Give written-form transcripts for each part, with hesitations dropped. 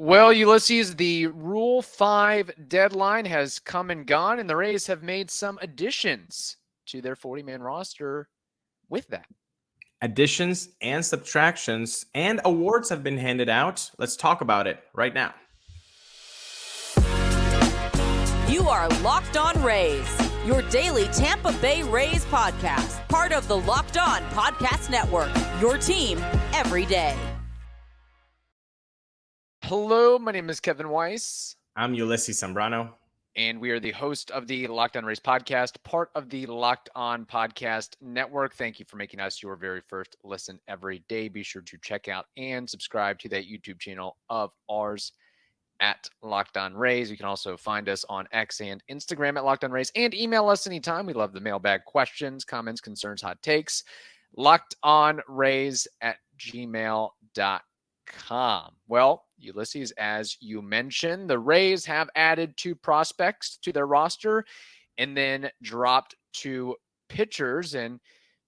Well, Ulises, the Rule 5 deadline has come and gone, and the Rays have made some additions to their 40-man roster with that. Additions and subtractions and awards have been handed out. Let's talk about it right now. You are Locked On Rays, your daily Tampa Bay Rays podcast, part of the Locked On Podcast Network, your team every day. Hello, my name is Kevin Weiss. I'm Ulises Sambrano. And we are the host of the Locked On Rays podcast, part of the Locked On Podcast Network. Thank you for making us your very first listen every day. Be sure to check out and subscribe to that YouTube channel of ours at Locked On Rays. You can also find us on X and Instagram at Locked On Rays, and email us anytime. We love the mailbag questions, comments, concerns, hot takes. LockedOnRays@gmail.com. Well, Ulises, as you mentioned, the Rays have added 2 prospects to their roster and then dropped 2 pitchers. And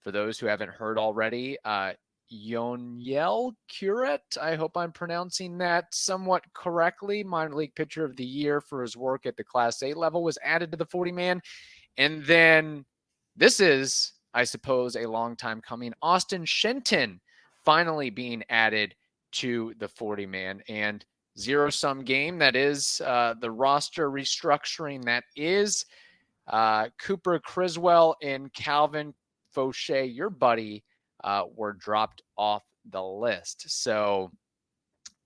for those who haven't heard already, Yuniel Curet, I hope I'm pronouncing that somewhat correctly, minor league pitcher of the year for his work at the Class A level, was added to the 40-man. And then this is, I suppose, a long time coming, Austin Shenton finally being added to the 40-man, and zero-sum game. That is the roster restructuring. That is Cooper Criswell and Calvin Faucher, your buddy, were dropped off the list. So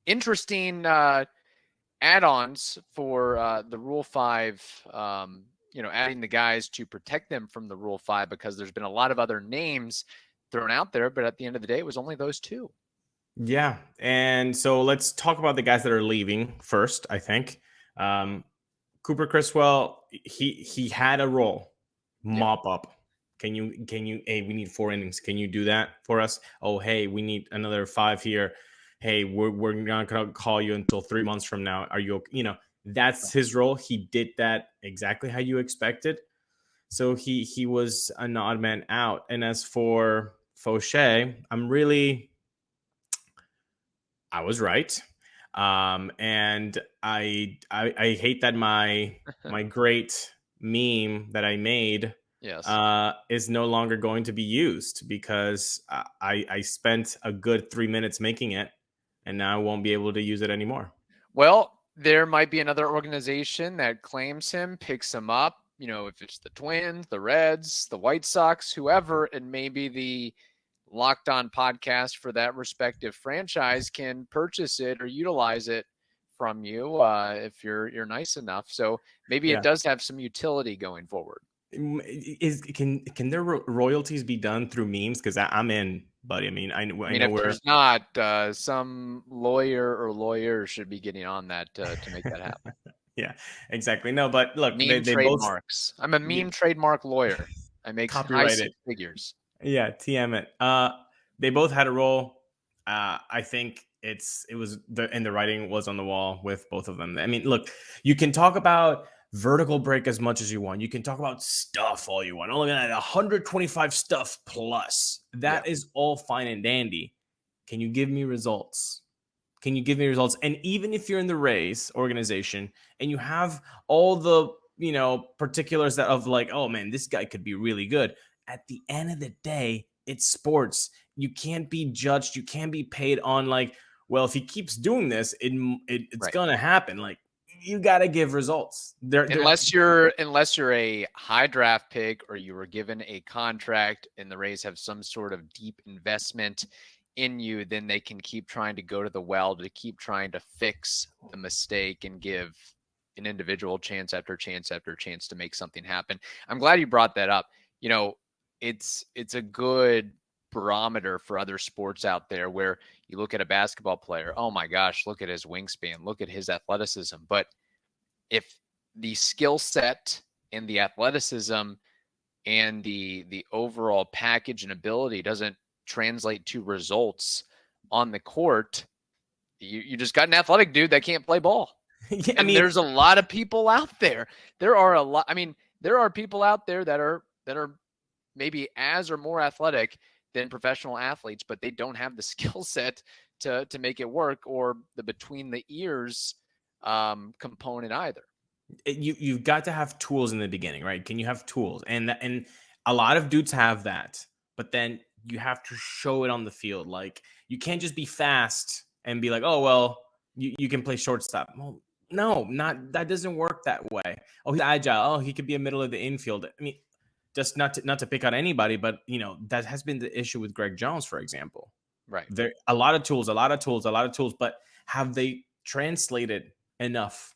interesting add-ons for the Rule 5, adding the guys to protect them from the Rule 5, because there's been a lot of other names thrown out there, but at the end of the day, it was only those 2. Yeah, and so let's talk about the guys that are leaving first, I think. Cooper Criswell, he had a role, mop up. Can you, hey, we need 4 innings. Can you do that for us? Oh, hey, we need another 5 here. Hey, we're not going to call you until 3 months from now. Are you okay? That's his role. He did that exactly how you expected. So he was an odd man out. And as for Faucher, I was right. And I hate that my great meme that I made is no longer going to be used, because I spent a good 3 minutes making it, and now I won't be able to use it anymore. Well, there might be another organization that claims him, picks him up. If it's the Twins, the Reds, the White Sox, whoever, and maybe the Locked On podcast for that respective franchise can purchase it or utilize it from you if you're nice enough. So maybe it does have some utility going forward. Can their royalties be done through memes? Because I'm in, buddy. I know if there's not, some lawyer or lawyers should be getting on that to make that happen. Yeah, exactly. No, but look, meme trademarks. I'm a meme trademark lawyer. I make high 6 figures. Yeah, TM it. They both had a role. I think the writing was on the wall with both of them. Look, you can talk about vertical break as much as you want. You can talk about stuff all you want. Only at 125 stuff plus. That is all fine and dandy. Can you give me results? And even if you're in the Rays organization and you have all the, particulars that of like, oh man, this guy could be really good. At the end of the day, it's sports. You can't be judged. You can't be paid on like, well, if he keeps doing this, it's going to happen. Like, you got to give results. Unless you're a high draft pick, or you were given a contract and the Rays have some sort of deep investment in you, then they can keep trying to go to the well to keep trying to fix the mistake and give an individual chance after chance after chance to make something happen. I'm glad you brought that up. It's a good barometer for other sports out there, where you look at a basketball player, oh my gosh, look at his wingspan, look at his athleticism. But if the skill set and the athleticism and the overall package and ability doesn't translate to results on the court, you just got an athletic dude that can't play ball. There's a lot of people out there. There are people out there that are maybe as or more athletic than professional athletes, but they don't have the skill set to make it work, or the between the ears component either. You've got to have tools in the beginning, right? Can you have tools? And a lot of dudes have that, but then you have to show it on the field. Like, you can't just be fast and be like, oh, well, you can play shortstop. Well, no, that doesn't work that way. Oh, he's agile. Oh, he could be a middle of the infield. I mean, just not to pick on anybody, but that has been the issue with Greg Jones, for example. Right. There a lot of tools, but have they translated enough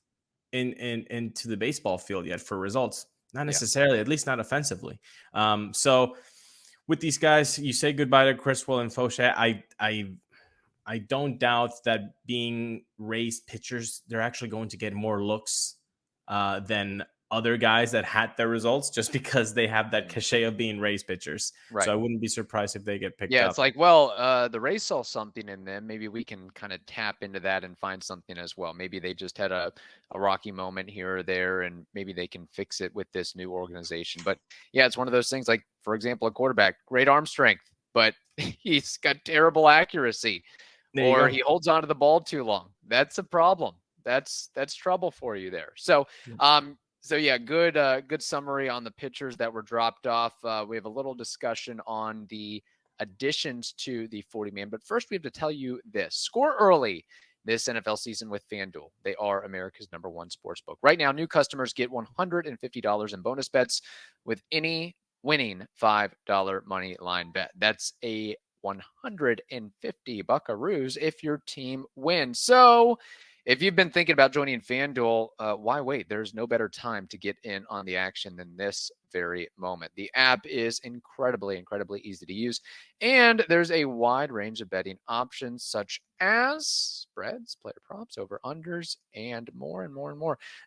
into the baseball field yet for results? Not necessarily, at least not offensively. So with these guys, you say goodbye to Criswell and Faucher. I don't doubt that being Rays pitchers, they're actually going to get more looks than other guys that had their results, just because they have that cachet of being Rays pitchers. Right. So I wouldn't be surprised if they get picked up. Yeah, it's like, well, the Rays saw something in them. Maybe we can kind of tap into that and find something as well. Maybe they just had a rocky moment here or there, and maybe they can fix it with this new organization. But yeah, it's one of those things, like, for example, a quarterback, great arm strength, but he's got terrible accuracy, or he holds onto the ball too long. That's a problem. That's trouble for you there. So, yeah, good summary on the pitchers that were dropped off. We have a little discussion on the additions to the 40-man. But first, we have to tell you this. Score early this NFL season with FanDuel. They are America's #1 sportsbook. Right now, new customers get $150 in bonus bets with any winning $5 money line bet. That's a 150 buckaroos if your team wins. So if you've been thinking about joining FanDuel, why wait? There's no better time to get in on the action than this very moment. The app is incredibly easy to use, and there's a wide range of betting options such as spreads, player props, over-unders, and more.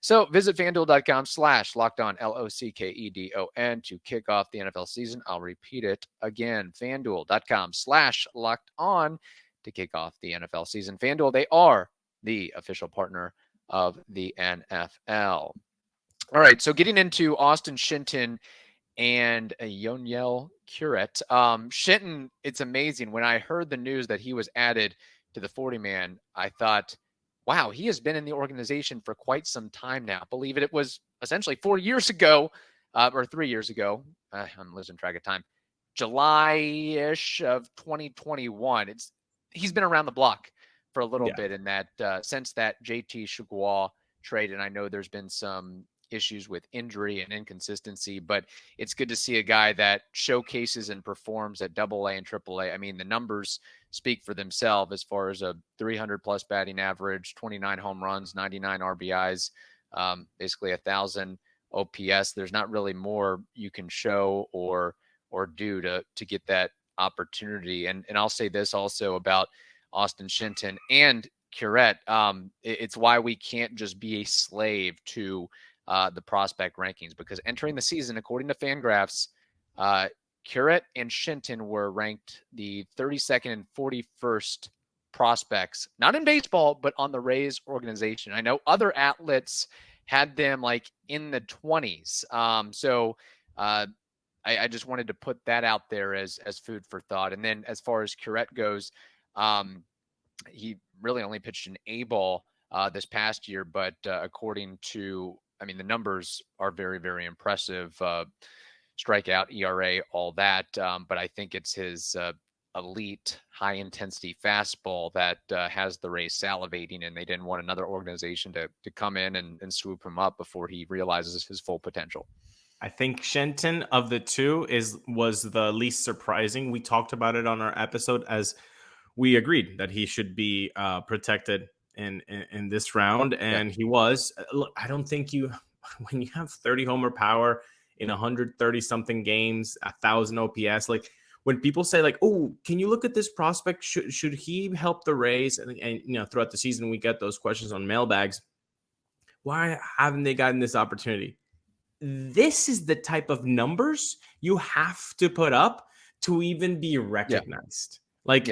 So visit FanDuel.com/LockedOn, LOCKEDON, to kick off the NFL season. I'll repeat it again, FanDuel.com/LockedOn to kick off the NFL season. FanDuel, they are the official partner of the NFL. All right, so getting into Austin Shenton and Yuniel Curet. Shenton, it's amazing. When I heard the news that he was added to the 40-man, I thought, wow, he has been in the organization for quite some time now. I believe it was essentially 4 years ago, or 3 years ago. I'm losing track of time. July-ish of 2021. He's been around the block for a little bit in that since that JT Chigual trade. And I know there's been some issues with injury and inconsistency, but it's good to see a guy that showcases and performs at AA and AAA. I mean, the numbers speak for themselves as far as a 300+ batting average, 29 home runs, 99 RBIs, basically 1,000 OPS. There's not really more you can show or do to get that opportunity. And I'll say this also about Austin Shenton and Curet. It's why we can't just be a slave to the prospect rankings, because entering the season, according to FanGraphs, Curet and Shenton were ranked the 32nd and 41st prospects, not in baseball, but on the Rays organization. I know other outlets had them like in the 20s. I just wanted to put that out there as food for thought. And then as far as Curet goes, he really only pitched an A ball this past year, but according to, the numbers are very impressive. Strikeout, ERA, all that. But I think it's his elite high intensity fastball that has the Rays salivating, and they didn't want another organization to come in and swoop him up before he realizes his full potential. I think Shenton of the two was the least surprising. We talked about it on our episode, as we agreed that he should be protected in this round, and he was. Look, I don't think when you have 30 homer power in 130 something games, 1,000 OPS, like when people say like, oh, can you look at this prospect? Should he help the Rays? And throughout the season, we get those questions on mailbags. Why haven't they gotten this opportunity? This is the type of numbers you have to put up to even be recognized. Like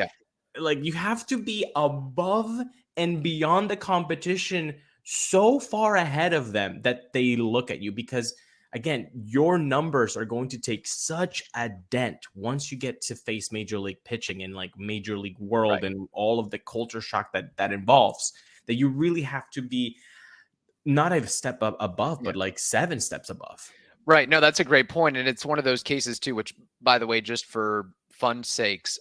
you have to be above and beyond the competition, so far ahead of them that they look at you. Because again, your numbers are going to take such a dent once you get to face major league pitching and like major league world and all of the culture shock that involves, that you really have to be not a step up above, but like 7 steps above. Right. No, that's a great point. And it's one of those cases too, which, by the way, just for fun sakes,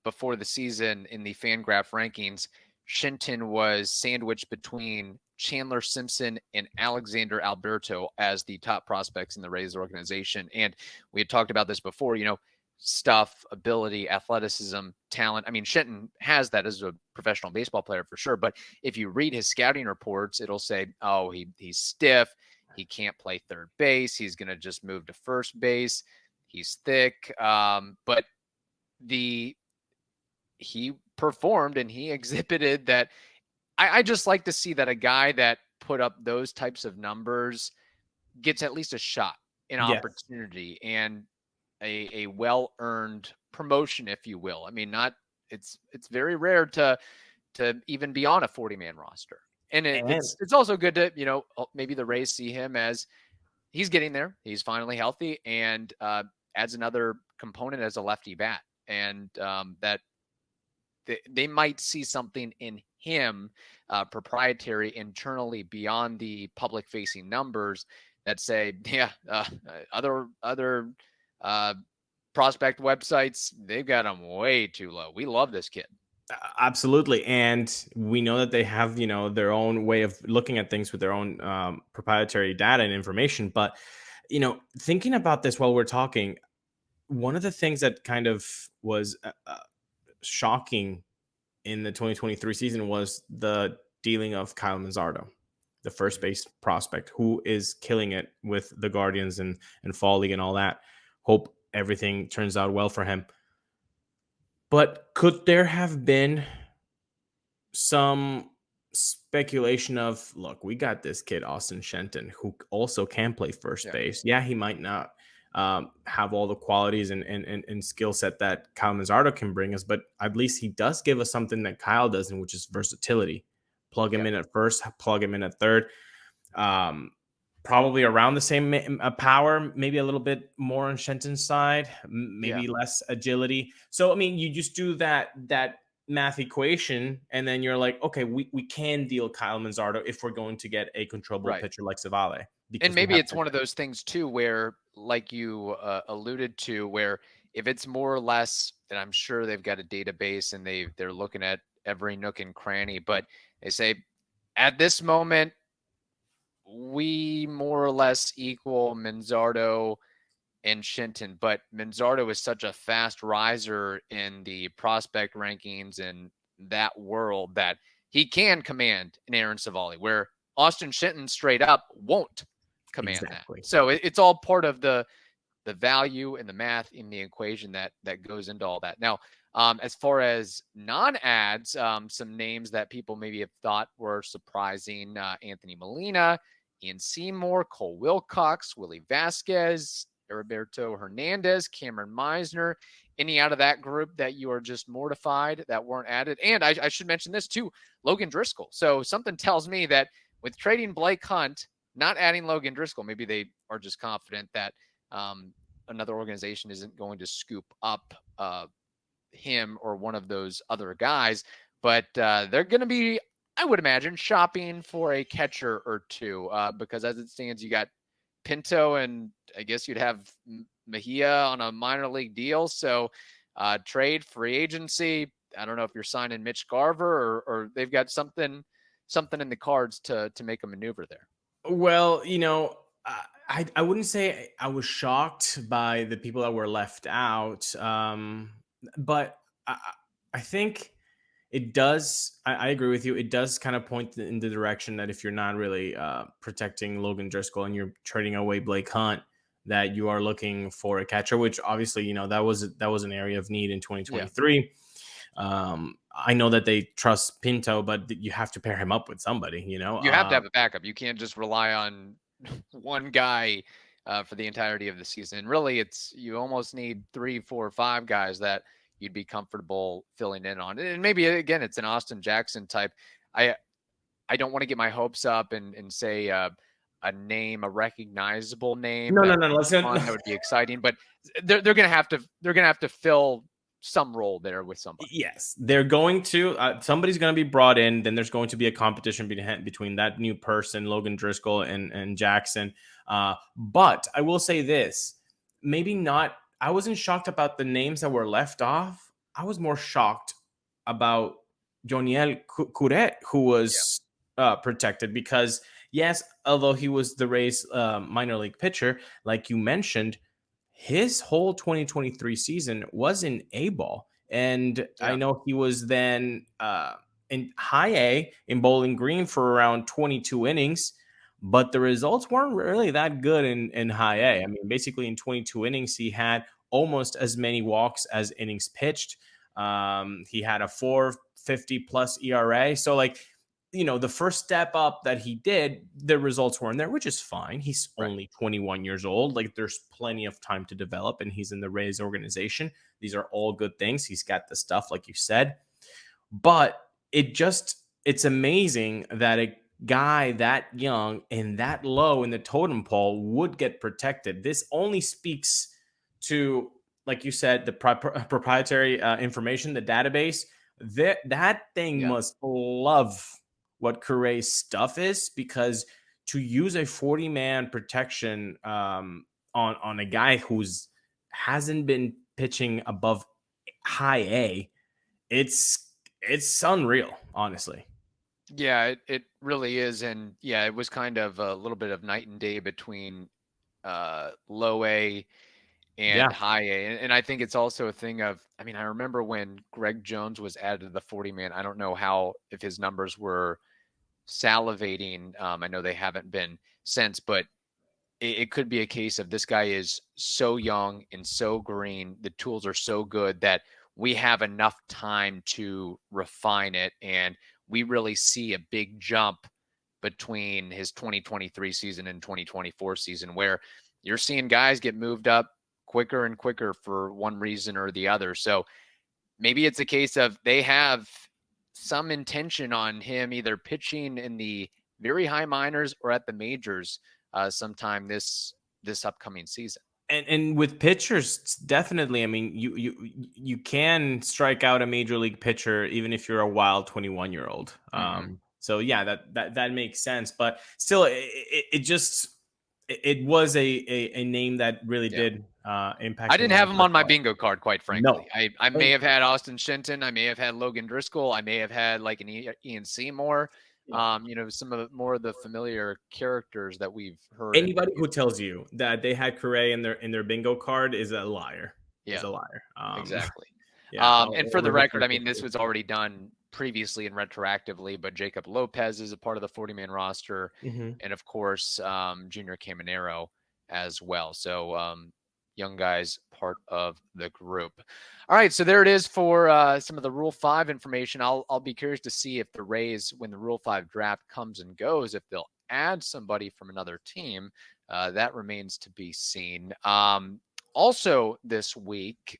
before the season in the FanGraph rankings, Shenton was sandwiched between Chandler Simpson and Alexander Alberto as the top prospects in the Rays organization. And we had talked about this before, stuff, ability, athleticism, talent. I mean, Shenton has that as a professional baseball player for sure. But if you read his scouting reports, it'll say, oh, he's stiff. He can't play third base. He's going to just move to first base. He's thick. But he performed and he exhibited that. I just like to see that a guy that put up those types of numbers gets at least a shot, an opportunity, and a well-earned promotion, if you will. I mean, it's very rare to even be on a 40-man roster. And it's also good to, maybe the Rays see him as he's getting there. He's finally healthy and adds another component as a lefty bat. And that they might see something in him, proprietary internally beyond the public-facing numbers that say, other prospect websites, they've got him way too low. We love this kid. Absolutely. And we know that they have, their own way of looking at things with their own proprietary data and information. But, thinking about this while we're talking, one of the things that kind of was shocking in the 2023 season was the dealing of Kyle Manzardo, the first base prospect, who is killing it with the Guardians and Fall League and all that. Hope everything turns out well for him. But could there have been some speculation of, look, we got this kid, Austin Shenton, who also can play first base. Yeah, he might not have all the qualities and skill set that Kyle Manzardo can bring us, but at least he does give us something that Kyle doesn't, which is versatility. Plug him in at first, plug him in at third. Probably around the same power, maybe a little bit more on Shenton's side, maybe less agility. So, I mean, you just do that math equation, and then you're like, okay, we can deal Kyle Manzardo if we're going to get a controllable pitcher like Savale. And maybe it's one of those things too, where like you alluded to, where if it's more or less, and I'm sure they've got a database and they're looking at every nook and cranny, but they say at this moment, we more or less equal Manzardo and Shenton, but Manzardo is such a fast riser in the prospect rankings and that world that he can command an Aaron Savale, where Austin Shenton straight up won't command that. So it's all part of the value and the math in the equation that goes into all that. Now, as far as non-ads, some names that people maybe have thought were surprising: Anthony Molina, Ian Seymour, Cole Wilcox, Willie Vasquez, Heriberto Hernandez, Cameron Meisner. Any out of that group that you are just mortified that weren't added? And I should mention this too, Logan Driscoll. So something tells me that with trading Blake Hunt, not adding Logan Driscoll, maybe they are just confident that another organization isn't going to scoop up him or one of those other guys. But they're going to be, I would imagine, shopping for a catcher or two, because as it stands, you got Pinto, and I guess you'd have Mejia on a minor league deal. So trade, free agency. I don't know if you're signing Mitch Garver or they've got something in the cards to make a maneuver there. Well, I wouldn't say I was shocked by the people that were left out, but I think it does. I agree with you. It does kind of point in the direction that if you're not really protecting Logan Driscoll and you're trading away Blake Hunt, that you are looking for a catcher, which obviously, that was an area of need in 2023. I know that they trust Pinto, but you have to pair him up with somebody, You have to have a backup. You can't just rely on one guy for the entirety of the season. And really, you almost need 3, 4, 5 guys that you'd be comfortable filling in on. And maybe, again, it's an Austin Jackson type. I don't want to get my hopes up and say a name, a recognizable name No. that Let's go. that would be exciting. But they're gonna have to fill some role there with somebody. Yes, they're going to. Somebody's going to be brought in. Then there's going to be a competition between that new person, Logan Driscoll, and Jackson. But I will say this: maybe not. I wasn't shocked about the names that were left off. I was more shocked about Yuniel Curet, who was protected, because yes, although he was the Rays minor league pitcher, like you mentioned, his whole 2023 season was in A ball. And I know he was then in high A in Bowling Green for around 22 innings, but the results weren't really that good in high A. I mean, basically in 22 innings, he had almost as many walks as innings pitched. He had a 4.50 plus ERA. So the first step up that he did, the results weren't there, which is fine. He's only 21 years old. There's plenty of time to develop, and he's in the Rays organization. These are all good things. He's got the stuff, like you said. But it's amazing that a guy that young and that low in the totem pole would get protected. This only speaks to, like you said, the proprietary information, the database. That thing must love what Curet's stuff is, because to use a 40-man protection on a guy who's hasn't been pitching above high A, it's unreal, honestly. Yeah, it really is. And yeah, it was kind of a little bit of night and day between low A and high A. And I think it's also a thing of, I mean, I remember when Greg Jones was added to the 40-man, I don't know if his numbers were salivating. I know they haven't been since, but it could be a case of this guy is so young and so green. The tools are so good that we have enough time to refine it. And we really see a big jump between his 2023 season and 2024 season, where you're seeing guys get moved up quicker and quicker for one reason or the other. So maybe it's a case of they have some intention on him either pitching in the very high minors or at the majors sometime this upcoming season. And with pitchers, definitely. I mean, you can strike out a major league pitcher even if you're a wild 21-year-old. So yeah, that makes sense. But still, it was a name that really did impact. I didn't have him on my bingo card, quite frankly. No. I may have had Austin Shenton. I may have had Logan Driscoll. I may have had like an Ian Seymour. Some of the familiar characters that we've heard. Anybody who tells you that they had Curet in their bingo card is a liar. Yeah, is a liar. Exactly. Yeah. And for the record, I mean, this was already done previously and retroactively, but Jacob Lopez is a part of the 40-man roster, and of course, Junior Caminero as well. So young guys part of the group. All right, so there it is for some of the Rule 5 information. I'll be curious to see if the Rays, when the Rule 5 draft comes and goes, if they'll add somebody from another team. That remains to be seen. Also this week,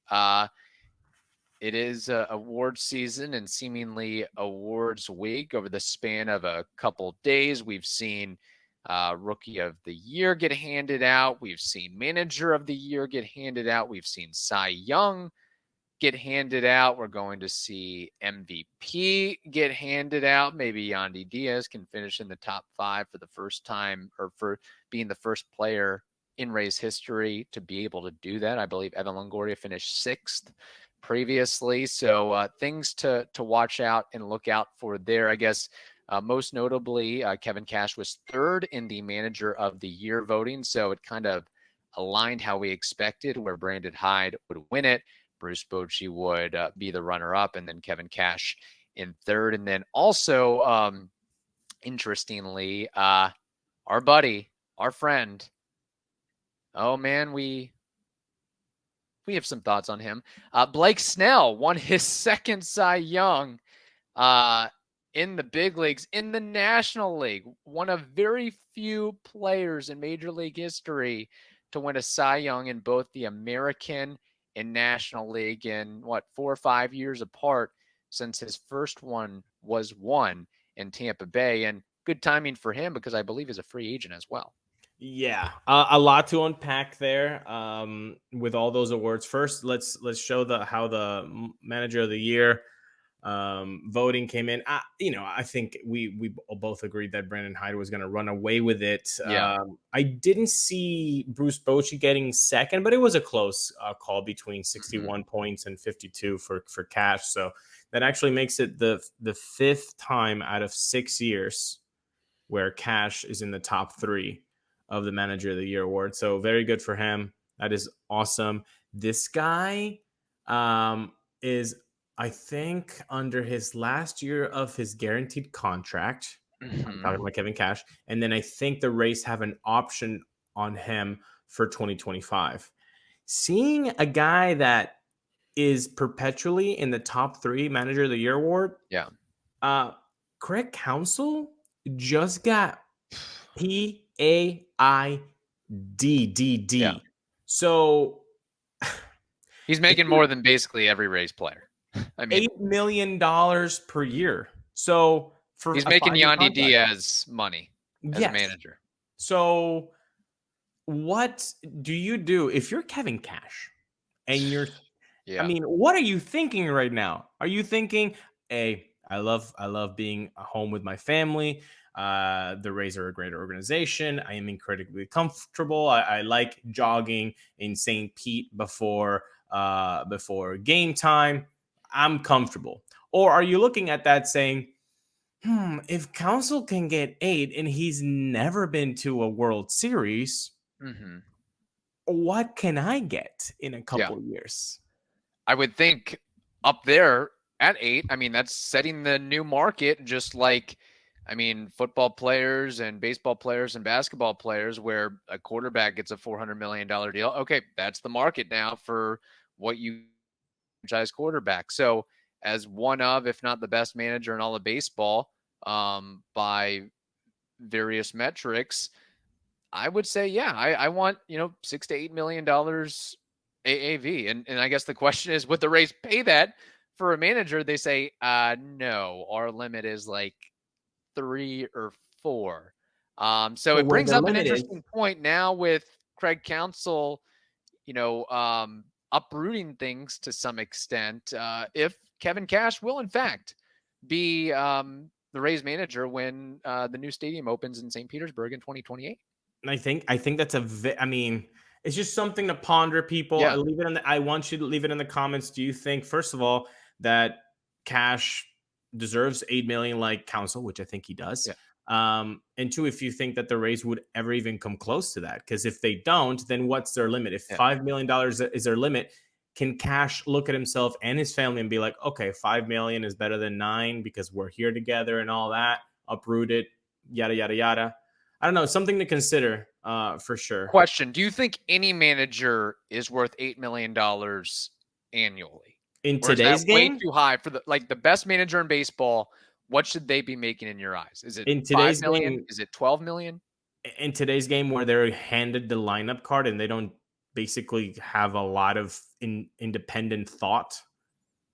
it is award season and seemingly awards week. Over the span of a couple days, we've seen Rookie of the Year get handed out. We've seen Manager of the Year get handed out. We've seen Cy Young get handed out. We're going to see MVP get handed out. Maybe Yandy Diaz can finish in the top 5 for the first time, or for being the first player in Rays history to be able to do that. I believe Evan Longoria finished 6th previously. So things to watch out and look out for there. I guess most notably, Kevin Cash was 3rd in the Manager of the Year voting. So it kind of aligned how we expected, where Brandon Hyde would win it, Bruce Bochy would be the runner-up, and then Kevin Cash in 3rd. And then also, interestingly, our buddy, our friend, oh man, we have some thoughts on him. Blake Snell won his 2nd Cy Young in the big leagues, in the National League. One of very few players in Major League history to win a Cy Young in both the American and National League, in 4 or 5 years apart, since his first one was won in Tampa Bay. And good timing for him because I believe he's a free agent as well. Yeah, a lot to unpack there with all those awards. First, let's show how the manager of the year voting came in. I think we both agreed that Brandon Hyde was going to run away with it. Yeah. I didn't see Bruce Bochy getting second, but it was a close call between 61 points and 52 for Cash. So that actually makes it the fifth time out of 6 years where Cash is in the top 3 of the Manager of the Year award. So very good for him. That is awesome. This guy is, I think, under his last year of his guaranteed contract. I'm talking about Kevin Cash. And then I think the Rays have an option on him for 2025. Seeing a guy that is perpetually in the top 3 Manager of the Year award. Yeah. Craig Counsell just got PAIDDD. Yeah. So he's making more than basically every Rays player. I mean, $8 million per year. So he's making Yandy Diaz money as a manager. So what do you do if you're Kevin Cash and you're I mean, what are you thinking right now? Are you thinking, hey, I love being home with my family. The Rays are a great organization. I am incredibly comfortable. I like jogging in St. Pete before game time. I'm comfortable. Or are you looking at that saying, if Counsell can get 8 and he's never been to a World Series, what can I get in a couple years? I would think up there at 8, I mean, that's setting the new market, just like, I mean, football players and baseball players and basketball players, where a quarterback gets a $400 million deal. Okay, that's the market now for what you franchise quarterback. So as one of, if not the best manager in all of baseball, by various metrics, I would say, I want, $6 to $8 million AAV. And I guess the question is, would the Rays pay that for a manager? They say, no, our limit is like 3 or 4. So it brings up an interesting point now with Craig Counsell, uprooting things to some extent. If Kevin Cash will in fact be the Rays manager when the new stadium opens in St. Petersburg in 2028. And I think that's it's just something to ponder, people. Yeah. I want you to leave it in the comments. Do you think, first of all, that Cash deserves $8 million like Counsell, which I think he does? Yeah. And 2, if you think that the Rays would ever even come close to that, because if they don't, then what's their limit? If $5 million is their limit, can Cash look at himself and his family and be like, okay, $5 million is better than 9 because we're here together and all that, uproot it, yada, yada, yada. I don't know. Something to consider for sure. Question. Do you think any manager is worth $8 million annually? In today's game? Way too high for the best manager in baseball. What should they be making in your eyes? Is it in today's $5 million? Game, is it $12 million? In today's game, where they're handed the lineup card and they don't basically have a lot of independent thought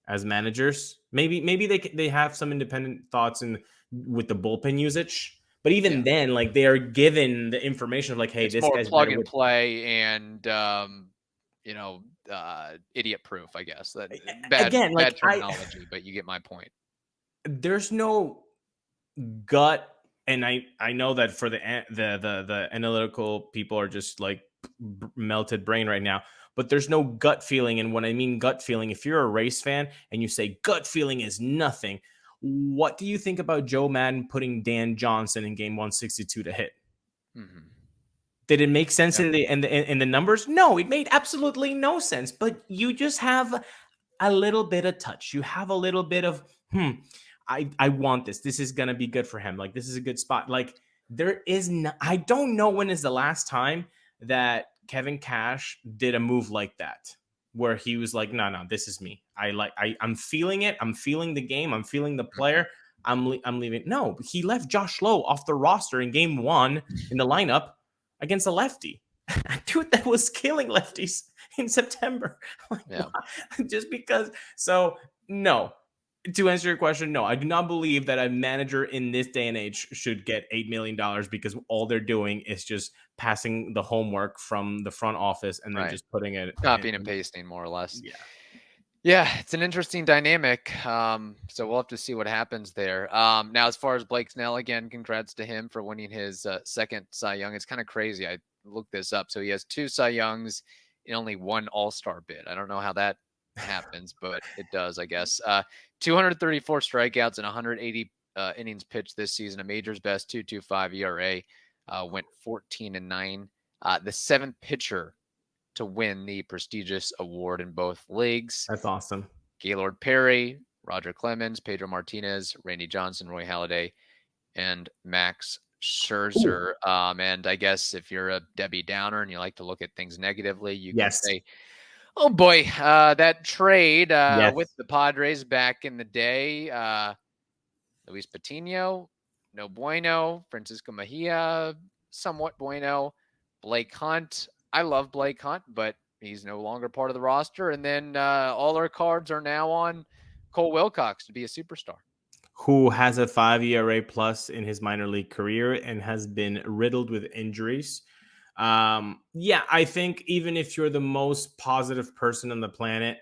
as managers. Maybe they have some independent thoughts with the bullpen usage. But even then, they are given the information of hey, it's this more guy's plug and play and idiot proof, I guess. Bad terminology, but you get my point. There's no gut, and I know that for the analytical people are just melted brain right now. But there's no gut feeling, and when I mean gut feeling, if you're a Rays fan and you say gut feeling is nothing. What do you think about Joe Madden putting Dan Johnson in game 162 to hit? Did it make sense in the numbers? No, it made absolutely no sense. But you just have a little bit of touch. You have a little bit of, I want this. This is going to be good for him. This is a good spot. There is no, I don't know when is the last time that Kevin Cash did a move like that, where he was like, no, this is me. I'm feeling it. I'm feeling the game. I'm feeling the player. I'm leaving. No, he left Josh Lowe off the roster in game 1 in the lineup against a lefty. A dude that was killing lefties in September. Just because. So no, to answer your question, no, I do not believe that a manager in this day and age should get $8 million because all they're doing is just passing the homework from the front office and then Right. just putting it Copying and pasting, more or less. Yeah. Yeah, it's an interesting dynamic. So we'll have to see what happens there. Now, as far as Blake Snell, again, congrats to him for winning his second Cy Young. It's kind of crazy. I looked this up. So he has 2 Cy Youngs in only 1 All-Star bid. I don't know how that happens, but it does, I guess. 234 strikeouts and 180 innings pitched this season. A major's best 2.25 ERA. Went 14-9. The 7th pitcher to win the prestigious award in both leagues. That's awesome. Gaylord Perry, Roger Clemens, Pedro Martinez, Randy Johnson, Roy Halladay, and Max Scherzer. And I guess if you're a Debbie Downer and you like to look at things negatively, you can say, oh boy, that trade with the Padres back in the day, Luis Patino, no bueno. Francisco Mejia, somewhat bueno. Blake Hunt, I love Blake Hunt, but he's no longer part of the roster. And then all our cards are now on Cole Wilcox to be a superstar, who has a 5 ERA plus in his minor league career and has been riddled with injuries. I think even if you're the most positive person on the planet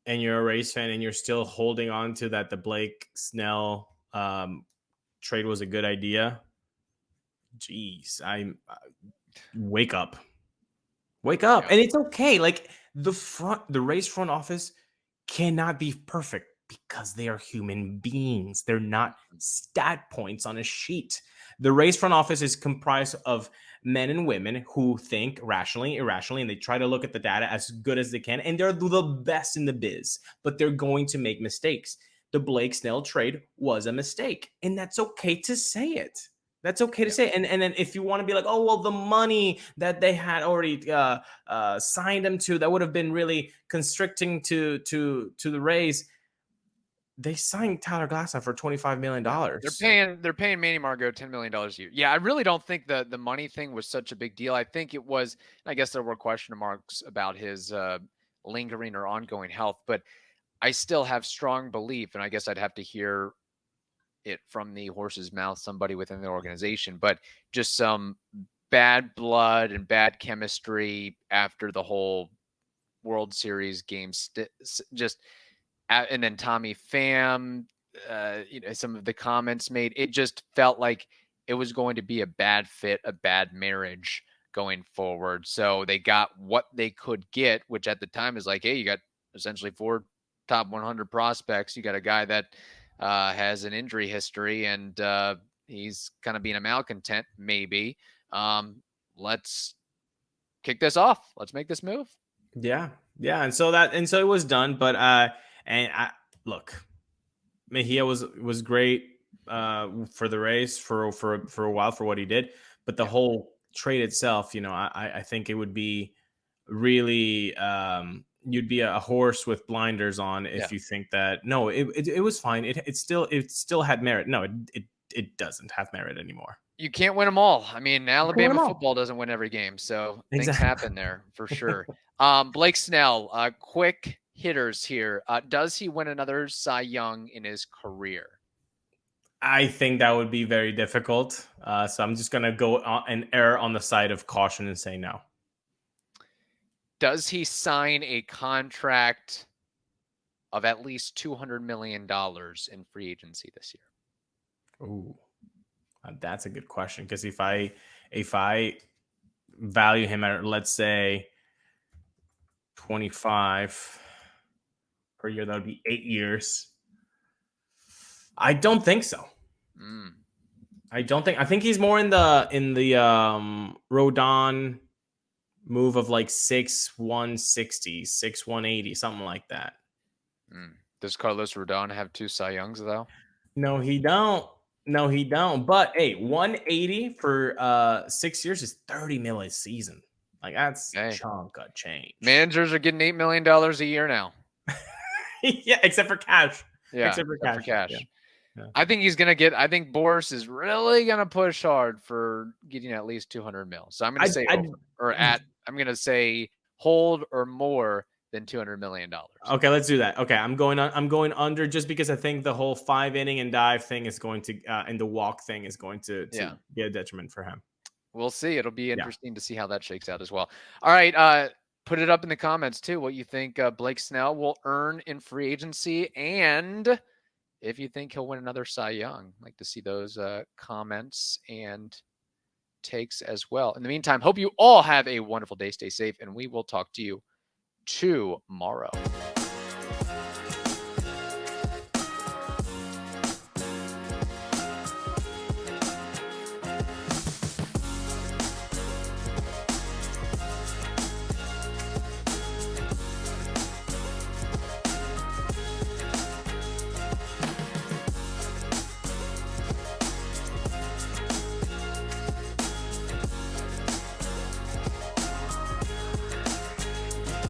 and you're a Rays fan and you're still holding on to that the Blake Snell trade was a good idea, geez, wake up. Yeah. And it's okay. Like the Rays front office cannot be perfect because they are human beings. They're not stat points on a sheet. The Rays front office is comprised of men and women who think rationally, irrationally, and they try to look at the data as good as they can. And they're the best in the biz, but they're going to make mistakes. The Blake Snell trade was a mistake, and that's okay to say it. That's okay to say. And then if you want to be like, oh, well, the money that they had already signed him to, that would have been really constricting to the Rays. They signed Tyler Glasnow for $25 million. They're paying Manny Margot $10 million a year. Yeah, I really don't think the money thing was such a big deal. I think it was, I guess there were question marks about his lingering or ongoing health, but I still have strong belief, and I guess I'd have to hear it from the horse's mouth, somebody within the organization, but just some bad blood and bad chemistry after the whole World Series game. And then Tommy Pham, some of the comments made, it just felt like it was going to be a bad fit, a bad marriage going forward. So they got what they could get, which at the time is like, hey, you got essentially 4 top 100 prospects. You got a guy that has an injury history, and he's kind of being a malcontent, maybe. Let's kick this off. Let's make this move. Yeah. And so it was done. But look, Mejia was great for the Rays for a while for what he did. But the whole trade itself, I think it would be really you'd be a horse with blinders on if you think that no, it was fine. It still had merit. No, it doesn't have merit anymore. You can't win them all. I mean, Alabama football doesn't win every game, so things happen there for sure. Blake Snell, quick hitters here. Does he win another Cy Young in his career? I think that would be very difficult. So I'm just going to go and err on the side of caution and say no. Does he sign a contract of at least $200 million in free agency this year? Ooh, that's a good question. Because if I value him at, let's say, 25 per year, that would be 8 years. I don't think so. I think he's more in the Rodon move of like 6'160", 6'180", something like that. Does Carlos Rodon have 2 Cy Youngs though? No, he don't. But hey, 180 for 6 years is $30 million a season. Like that's chunk of change. Managers are getting $8 million a year now. Yeah, except for cash. Yeah, except for cash. Yeah. I think Boris is really gonna push hard for getting at least $200 million. So I'm gonna say I'm gonna say hold or more than $200 million. Okay, let's do that. Okay, I'm going under just because I think the whole 5-inning and dive thing is going to, and the walk thing is going to be a detriment for him. We'll see. It'll be interesting to see how that shakes out as well. All right. Put it up in the comments too, what you think Blake Snell will earn in free agency, and if you think he'll win another Cy Young. I'd like to see those comments and takes as well. In the meantime, hope you all have a wonderful day. Stay safe, and we will talk to you tomorrow.